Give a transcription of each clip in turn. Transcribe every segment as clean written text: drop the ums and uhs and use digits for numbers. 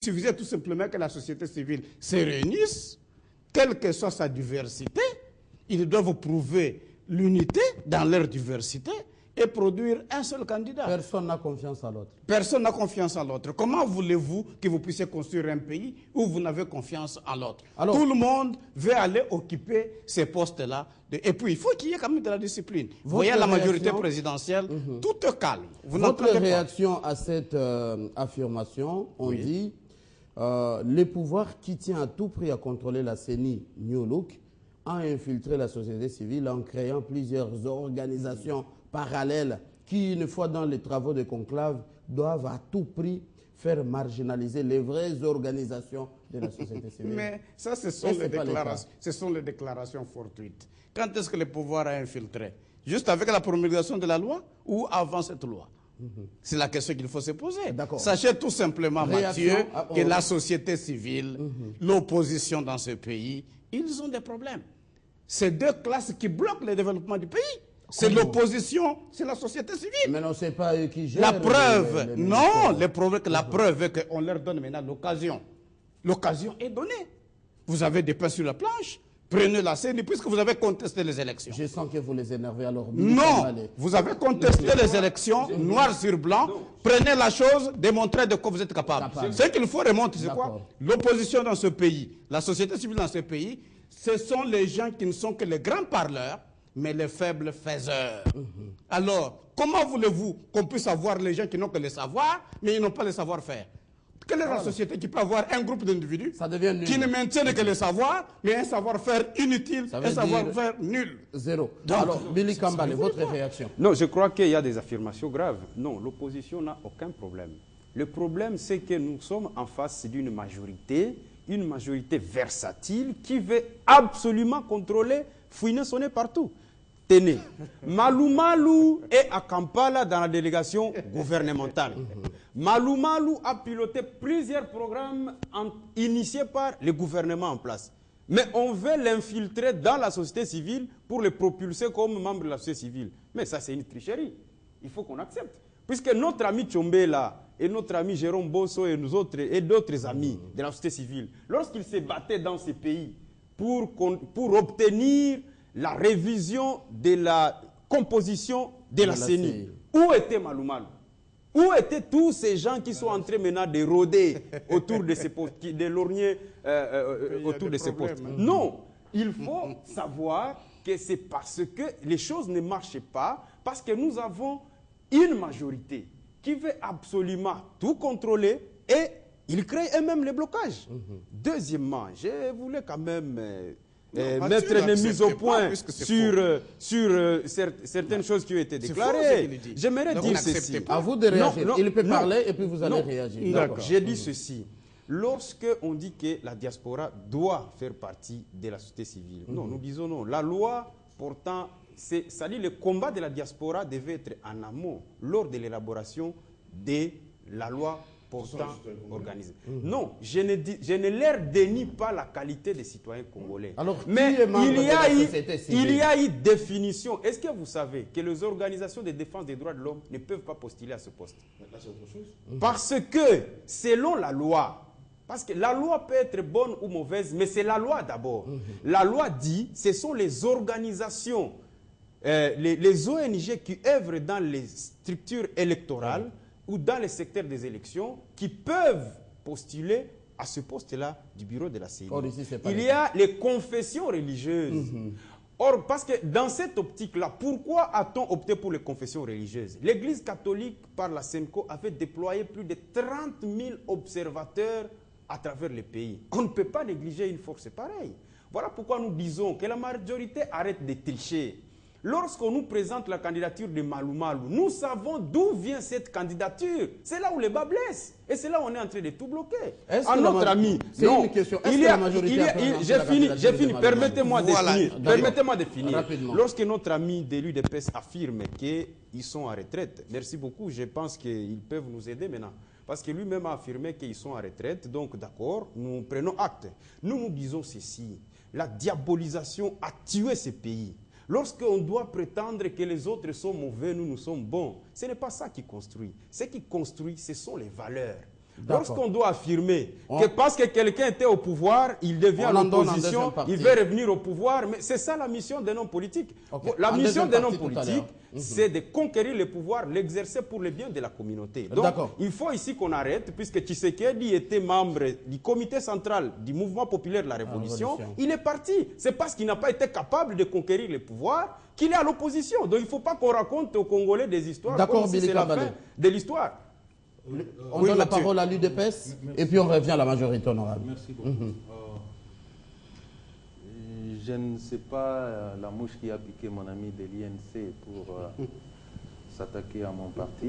suffisait tout simplement que la société civile se réunisse, quelle que soit sa diversité, ils doivent prouver l'unité dans leur diversité et produire un seul candidat. Personne n'a confiance à l'autre. Personne n'a confiance en l'autre. Comment voulez-vous que vous puissiez construire un pays où vous n'avez confiance en l'autre? Tout le monde veut aller occuper ces postes-là. Et puis, il faut qu'il y ait quand même de la discipline. Vous voyez, la majorité présidentielle, tout est calme. Votre réaction à cette affirmation, on dit, le pouvoir qui tient à tout prix à contrôler la CENI New Look a infiltré la société civile en créant plusieurs organisations parallèles qui, une fois dans les travaux de conclave, doivent à tout prix faire marginaliser les vraies organisations de la société civile. Mais ça, ce sont les déclarations fortuites. Quand est-ce que le pouvoir a infiltré? Juste avec la promulgation de la loi ou avant cette loi? C'est la question qu'il faut se poser. Sachez tout simplement, Mathieu, que la société civile, l'opposition dans ce pays, ils ont des problèmes. C'est deux classes qui bloquent le développement du pays. C'est l'opposition, c'est la société civile. Mais non, c'est pas eux qui gèrent. La preuve, la preuve est qu'on leur donne maintenant l'occasion. L'occasion est donnée. Vous avez des pains sur la planche, prenez la scène, puisque vous avez contesté les élections. Je sens que vous les énervez alors. Non, vous avez contesté les élections, noir sur blanc. Prenez la chose, démontrez de quoi vous êtes capable. Ce qu'il faut remonter, c'est quoi? L'opposition dans ce pays, la société civile dans ce pays, ce sont les gens qui ne sont que les grands parleurs, mais les faibles faiseurs. Alors, comment voulez-vous qu'on puisse avoir les gens qui n'ont que le savoir, mais ils n'ont pas le savoir-faire? Quelle est la société qui peut avoir un groupe d'individus qui ne maintiennent que le savoir, mais un savoir-faire inutile, un savoir-faire nul? Zéro. Alors, Billy Kambale, votre réaction? Non, je crois qu'il y a des affirmations graves. Non, l'opposition n'a aucun problème. Le problème, c'est que nous sommes en face d'une majorité, une majorité versatile qui veut absolument contrôler, fouiner, sonner partout. Tenez, Malou Malou est à Kampala dans la délégation gouvernementale. Malou Malou a piloté plusieurs programmes initiés par le gouvernement en place. Mais on veut l'infiltrer dans la société civile pour le propulser comme membre de la société civile. Mais ça, c'est une tricherie. Il faut qu'on accepte. Puisque notre ami Tchombe là, et notre ami Jérôme Bosso et nous autres, et d'autres amis de la société civile, lorsqu'ils se battaient dans ces pays pour obtenir la révision de la composition de la CENI, où était Malou Malou? Où étaient tous ces gens qui sont en train maintenant de rôder autour de ces postes, de lorgner autour de ces postes? Non, il faut savoir que c'est parce que les choses ne marchent pas, parce que nous avons une majorité qui veut absolument tout contrôler et ils créent eux-mêmes les blocages. Deuxièmement, je voulais quand même mettre une mise au point sur certaines choses qui ont été déclarées. J'aimerais dire ceci. À vous de réagir. Il peut parler et puis vous allez réagir. J'ai dit ceci. Lorsque on dit que la diaspora doit faire partie de la société civile, non, nous disons non. La loi, pourtant, c'est-à-dire le combat de la diaspora devait être en amont, lors de l'élaboration de la loi pourtant organisée. Non, je ne leur dénie pas la qualité des citoyens congolais. Alors, mais il y a eu définition. Est-ce que vous savez que les organisations de défense des droits de l'homme ne peuvent pas postuler à ce poste? Parce que, selon la loi, parce que la loi peut être bonne ou mauvaise, mais c'est la loi d'abord. La loi dit, ce sont les organisations, les ONG qui œuvrent dans les structures électorales ou dans les secteurs des élections qui peuvent postuler à ce poste-là du bureau de la CENI. Il y a les confessions religieuses. Or, parce que dans cette optique-là, pourquoi a-t-on opté pour les confessions religieuses? L'Église catholique, par la SEMCO, avait déployé plus de 30 000 observateurs à travers le pays. On ne peut pas négliger une force pareille. Voilà pourquoi nous disons que la majorité arrête de tricher. Lorsqu'on nous présente la candidature de Malou Malou, nous savons d'où vient cette candidature. C'est là où les bas blessent. Et c'est là où on est en train de tout bloquer. À notre ami, c'est une question. Est-ce que la majorité j'ai fini. Permettez-moi de finir. Rapidement. Lorsque notre ami de l'UDPS affirme qu'ils sont en retraite, merci beaucoup, je pense qu'ils peuvent nous aider maintenant. Parce que lui-même a affirmé qu'ils sont en retraite. Donc, d'accord, nous prenons acte. Nous disons ceci. La diabolisation a tué ce pays. Lorsqu'on doit prétendre que les autres sont mauvais, nous sommes bons, ce n'est pas ça qui construit. Ce qui construit, ce sont les valeurs. Lorsqu'on doit affirmer que parce que quelqu'un était au pouvoir, il devient l'opposition, il veut revenir au pouvoir, mais c'est ça la mission d'un homme politique. La mission d'un homme politique, c'est de conquérir le pouvoir, l'exercer pour le bien de la communauté. Donc, il faut ici qu'on arrête, puisque Tshisekedi était membre du comité central du mouvement populaire de la Révolution. Il est parti. C'est parce qu'il n'a pas été capable de conquérir le pouvoir qu'il est à l'opposition. Donc, il ne faut pas qu'on raconte aux Congolais des histoires comme si c'est la fin de l'histoire. On donne la parole à l'UDPS et puis on revient à la majorité honorable. Merci beaucoup. Je ne sais pas la mouche qui a piqué mon ami de l'INC pour s'attaquer à mon parti.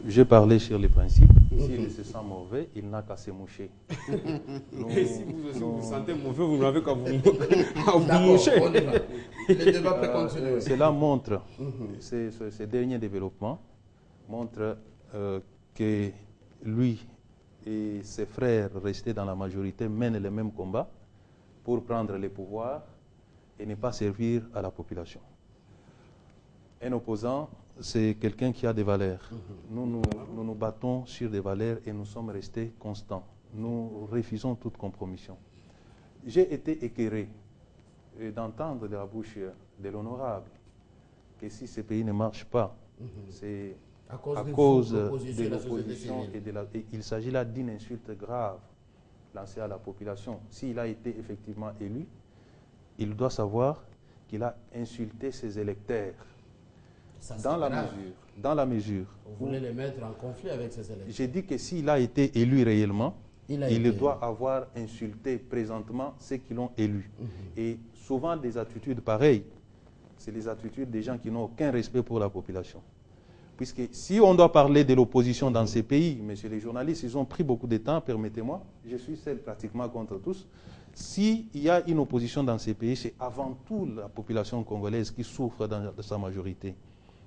J'ai parlé sur les principes. S'il se sent mauvais, il n'a qu'à se moucher. Et si vous aussi vous sentez mauvais, vous n'avez qu'à vous moucher. Le débat peut continuer. Cela montre, ces derniers développements montrent que lui et ses frères restés dans la majorité mènent le même combat pour prendre le pouvoir et ne pas servir à la population. Un opposant, c'est quelqu'un qui a des valeurs. Nous nous battons sur des valeurs et nous sommes restés constants. Nous refusons toute compromission. J'ai été écœuré d'entendre de la bouche de l'honorable que si ce pays ne marche pas, c'est à cause de l'opposition et il s'agit là d'une insulte grave lancée à la population. S'il a été effectivement élu, il doit savoir qu'il a insulté ses électeurs. Dans la mesure. Vous voulez les mettre en conflit avec ses électeurs. J'ai dit que s'il a été élu réellement, il doit avoir insulté présentement ceux qui l'ont élu. Et souvent des attitudes pareilles, c'est les attitudes des gens qui n'ont aucun respect pour la population. Puisque si on doit parler de l'opposition dans ces pays, messieurs les journalistes, ils ont pris beaucoup de temps, permettez-moi, je suis seul pratiquement contre tous. S'il y a une opposition dans ces pays, c'est avant tout la population congolaise qui souffre dans sa majorité.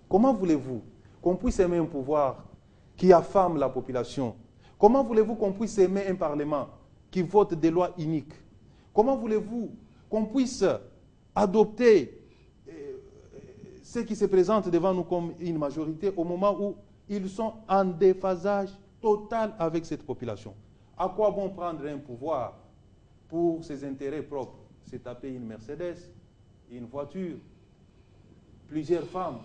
Comment voulez-vous qu'on puisse aimer un pouvoir qui affame la population? Comment voulez-vous qu'on puisse aimer un parlement qui vote des lois uniques? Comment voulez-vous qu'on puisse adopter ceux qui se présentent devant nous comme une majorité au moment où ils sont en déphasage total avec cette population? À quoi bon prendre un pouvoir pour ses intérêts propres? C'est taper une Mercedes, une voiture, plusieurs femmes.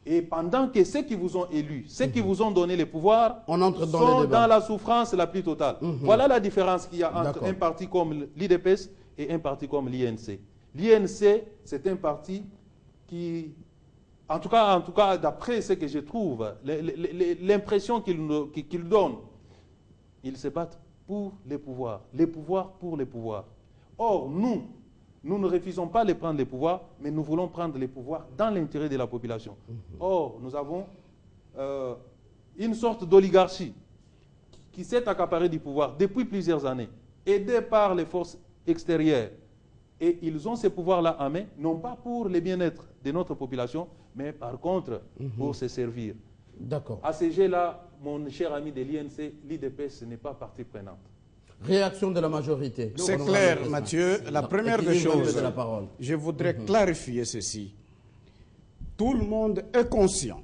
Et pendant que ceux qui vous ont élus, ceux qui vous ont donné le pouvoir, sont dans la souffrance la plus totale. Voilà la différence qu'il y a entre un parti comme l'IDPS et un parti comme l'INC. L'INC, c'est un parti qui... En tout cas d'après ce que je trouve, l'impression qu'ils donnent, ils se battent pour les pouvoirs pour les pouvoirs. Or, nous ne refusons pas de prendre les pouvoirs, mais nous voulons prendre les pouvoirs dans l'intérêt de la population. Or, nous avons une sorte d'oligarchie qui s'est accaparée du pouvoir depuis plusieurs années, aidée par les forces extérieures. Et ils ont ces pouvoirs-là en main, non pas pour le bien-être de notre population, mais par contre pour se servir. D'accord. À ce jeu-là, mon cher ami de l'INC, l'IDPS n'est pas partie prenante. Réaction de la majorité. C'est clair, Mathieu. La première des choses, je voudrais clarifier ceci. Tout le monde est conscient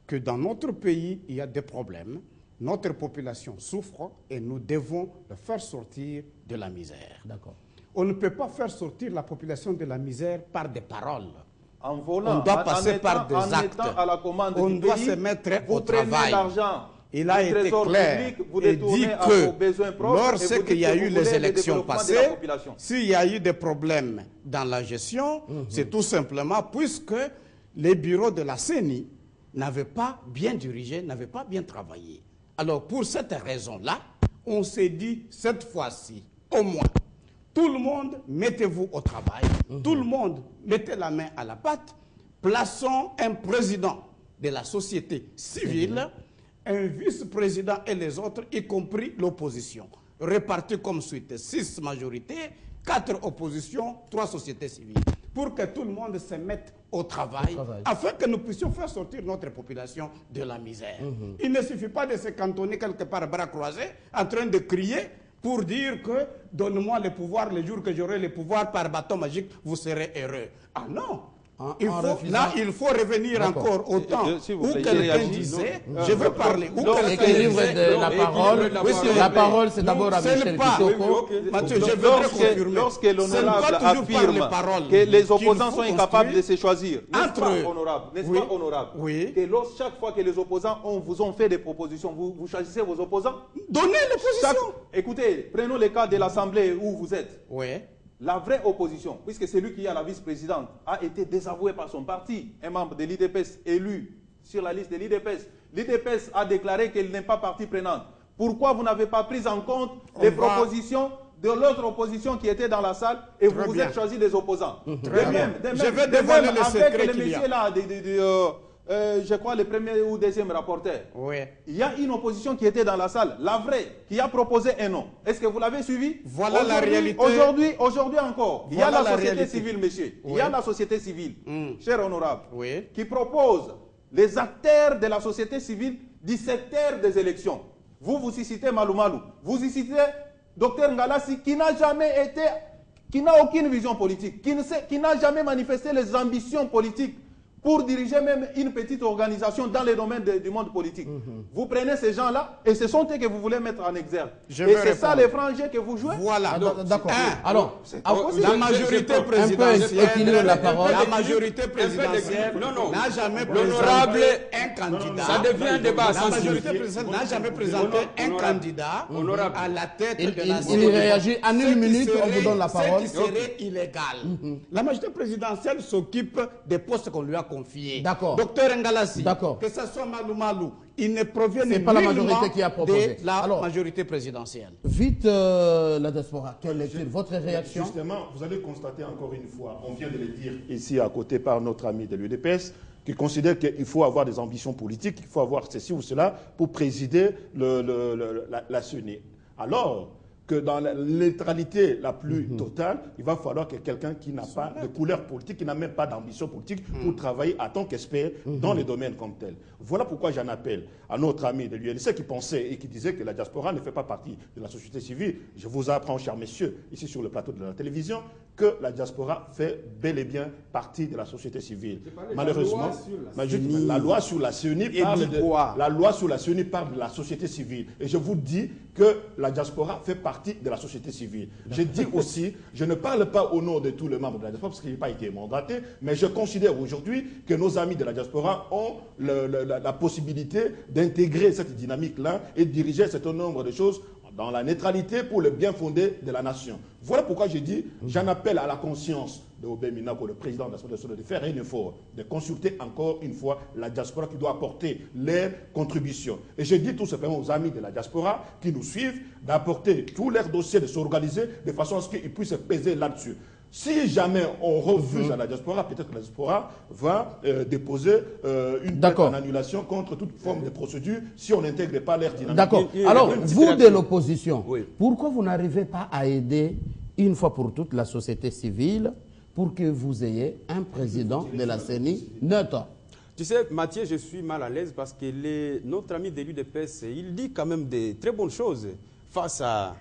que dans notre pays, il y a des problèmes. Notre population souffre et nous devons le faire sortir de la misère. D'accord. On ne peut pas faire sortir la population de la misère par des paroles. En volant, on doit passer par des actes. À la commande on du doit pays, se mettre au prenez travail. l'argent. Il a été clair et dit que lorsqu'il y a eu les élections passées, s'il y a eu des problèmes dans la gestion, c'est tout simplement puisque les bureaux de la CENI n'avaient pas bien dirigé, n'avaient pas bien travaillé. Alors pour cette raison-là, on s'est dit cette fois-ci, au moins, tout le monde, mettez-vous au travail, tout le monde, mettez la main à la pâte, plaçons un président de la société civile, un vice-président et les autres, y compris l'opposition. Répartis comme suite, 6 majorités, 4 oppositions, 3 sociétés civiles. Pour que tout le monde se mette au travail, afin que nous puissions faire sortir notre population de la misère. Il ne suffit pas de se cantonner quelque part bras croisés, en train de crier pour dire que donne-moi le pouvoir, le jour que j'aurai le pouvoir par bâton magique, vous serez heureux. Ah non! Là, il faut revenir encore au temps où quelqu'un disait, je veux parler, où l'équilibre de la parole. La parole, c'est d'abord à Michel Kitoko. Mathieu, je voudrais confirmer. Lorsque l'honorable affirme que les opposants sont incapables de se choisir, n'est-ce pas honorable, que chaque fois que les opposants vous ont fait des propositions, vous choisissez vos opposants? Donnez les positions. Écoutez, prenons le cas de l'Assemblée où vous êtes. Oui. La vraie opposition, puisque c'est lui qui a la vice-présidente, a été désavoué par son parti. Un membre de l'IDPS élu sur la liste de l'IDPS. L'IDPS a déclaré qu'elle n'est pas partie prenante. Pourquoi vous n'avez pas pris en compte les propositions de l'autre opposition qui était dans la salle et vous vous êtes choisi des opposants? Je vais dévoiler le secret qu'il y a. Là, je crois le premier ou deuxième rapporteur. Oui. Il y a une opposition qui était dans la salle, la vraie, qui a proposé un nom. Est-ce que vous l'avez suivi? Voilà la réalité. Aujourd'hui encore, il y a la société civile, monsieur. Il y a la société civile, cher honorable, qui propose les acteurs de la société civile du secteur des élections. Vous y citez Malou Malou. Vous y citez Dr Ngalassi, qui n'a jamais été, qui n'a aucune vision politique, qui n'a jamais manifesté les ambitions politiques pour diriger même une petite organisation dans les domaines du monde politique. Vous prenez ces gens-là et ce sont eux que vous voulez mettre en exergue. Et c'est ça les frangins que vous jouez? Voilà. D'accord. Alors, la majorité présidentielle, la majorité présidentielle n'a jamais présenté un candidat. Ça devient un débat. La majorité présidentielle n'a jamais présenté un candidat à la tête de la Il réagit en une minute, on vous donne la parole. Ce qui serait illégal. La majorité présidentielle s'occupe des postes qu'on lui a confiés. D'accord. Docteur Ngalassi, d'accord, que ce soit Malou Malou, il ne provient pas la majorité qui a proposé. De la majorité présidentielle. Vite, la diaspora, quelle est votre réaction? Justement, vous allez constater encore une fois, on vient de le dire ici à côté par notre ami de l'UDPS, qui considère qu'il faut avoir des ambitions politiques, qu'il faut avoir ceci ou cela pour présider la CENI. Alors que dans la neutralité la plus totale, il va falloir que quelqu'un qui n'a pas de couleur politique, qui n'a même pas d'ambition politique pour travailler à tant qu'expert dans les domaines comme tel. Voilà pourquoi j'en appelle à notre ami de l'UNC qui pensait et qui disait que la diaspora ne fait pas partie de la société civile. Je vous apprends, chers messieurs, ici sur le plateau de la télévision, que la diaspora fait bel et bien partie de la société civile. Malheureusement, la loi sur la CENI parle de la société civile. Et je vous dis que la diaspora fait partie de la société civile. Je dis aussi, je ne parle pas au nom de tous les membres de la diaspora parce qu'il n'a pas été mandaté, mais je considère aujourd'hui que nos amis de la diaspora ont la possibilité d'intégrer cette dynamique-là et de diriger un certain nombre de choses dans la neutralité pour le bien fondé de la nation. Voilà pourquoi je dis, j'en appelle à la conscience de Obey Minako, le président de l'Assemblée nationale, de faire un effort, de consulter encore une fois la diaspora qui doit apporter leurs contributions. Et je dis tout simplement aux amis de la diaspora qui nous suivent d'apporter tous leurs dossiers, de s'organiser de façon à ce qu'ils puissent peser là-dessus. Si jamais on refuse à la diaspora, peut-être que la diaspora va déposer une plainte en annulation contre toute forme de procédure si on n'intègre pas l'air dynamique. D'accord. Alors, vous de l'opposition, pourquoi vous n'arrivez pas à aider une fois pour toutes la société civile pour que vous ayez un président de la CENI neutre? Tu sais, Mathieu, je suis mal à l'aise parce que notre ami de l'UDPS, il dit quand même des très bonnes choses face à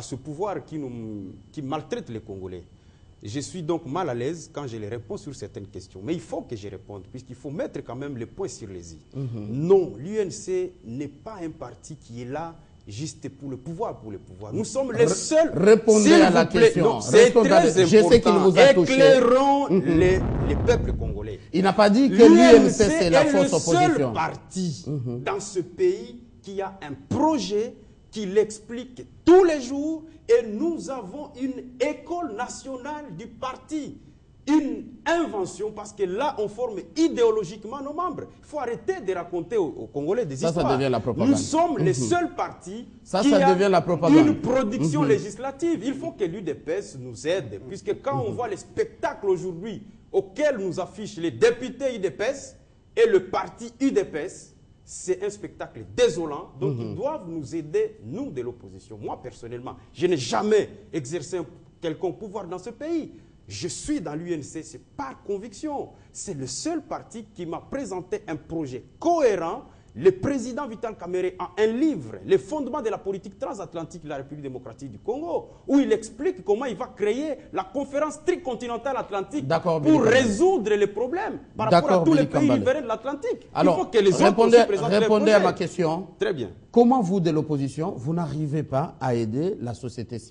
ce pouvoir qui maltraite les Congolais. Je suis donc mal à l'aise quand je les réponds sur certaines questions. Mais il faut que je réponde, puisqu'il faut mettre quand même les points sur les i. Non, l'UNC n'est pas un parti qui est là juste pour le pouvoir, Nous sommes les seuls... Répondez à la question. C'est très important. Je sais qu'il vous a touché. Éclairons les peuples congolais. Il n'a pas dit que l'UNC, c'est la fausse opposition. C'est le seul parti dans ce pays qui a un projet qui l'explique tous les jours, et nous avons une école nationale du parti, une invention, parce que là, on forme idéologiquement nos membres. Il faut arrêter de raconter aux Congolais des histoires. Ça devient la propagande. Nous sommes les seuls partis qui devient la propagande. Une production législative. Il faut que l'UDPS nous aide, puisque quand on voit les spectacles aujourd'hui auxquels nous affichent les députés UDPS et le parti UDPS, c'est un spectacle désolant, donc ils doivent nous aider, nous de l'opposition. Moi, personnellement, je n'ai jamais exercé un quelconque pouvoir dans ce pays. Je suis dans l'UNC, c'est par conviction. C'est le seul parti qui m'a présenté un projet cohérent, le président Vital Kamerhe a un livre, Les fondements de la politique transatlantique de la République démocratique du Congo, où il explique comment il va créer la conférence tricontinentale atlantique pour résoudre les problèmes par rapport à tous les pays riverains de l'Atlantique. Alors, il faut que les répondez à ma question. Très bien. Comment vous, de l'opposition, vous n'arrivez pas à aider la société civile?